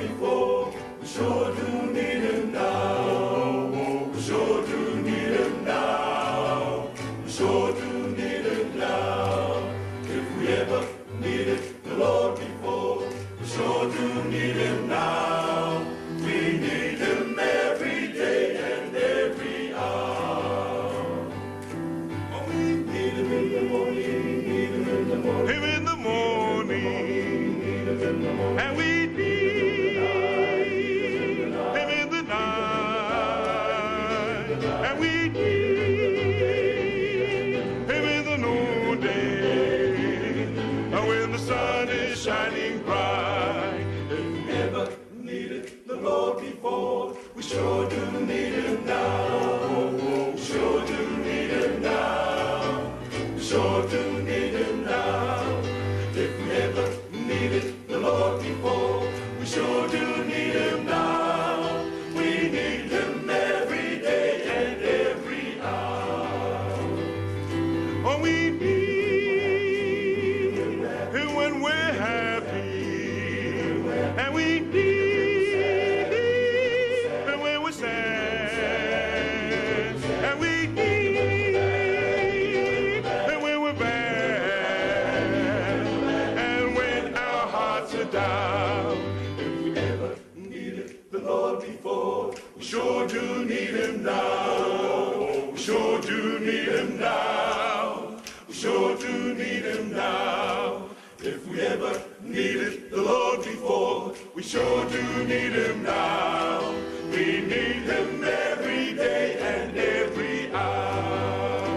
before, we sure do need him now. We sure do need him now. We sure do need him now. If we ever needed the Lord before, we sure do need him now. We need him every day and every hour. Oh, we need him in the morning, need him in the morning. Him in the morning, and we need him in the night, and we need him in the noonday, when the sun is shining bright. If we ever needed the Lord before, we sure do need him now. We sure do need him now. We sure do need him now. If we ever needed the Lord before, we sure do need him now. We need him every day and every hour. Oh, we need him when we're happy, and we need him when we're sad, and we need him when we're bad, and when our hearts are down. If we ever needed the Lord before, we sure do need him now. We sure do need him now. We sure do need him now. If we ever needed the Lord before, we sure do need him now. We need him every day and every hour.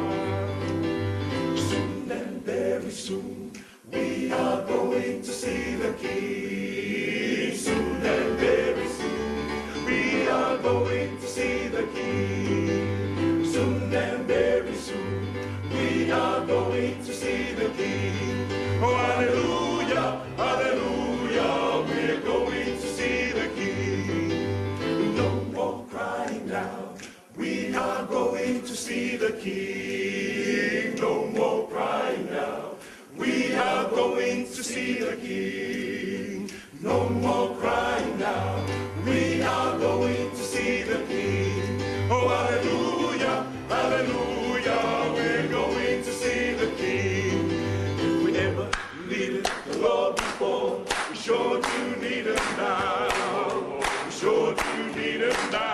Soon and very soon, we are going to see the King. Soon and very soon, we are going to see the King. Soon and very soon, we are going to see the King. Oh, hallelujah, hallelujah, we're going to see the King. No more crying now, we are going to see the King. No more crying now, we are going to see the King. No more crying now, we are going to see the King. Oh, hallelujah, hallelujah, we're going to see the King. If we ever needed the Lord before, we sure do need him now. We sure do need him now.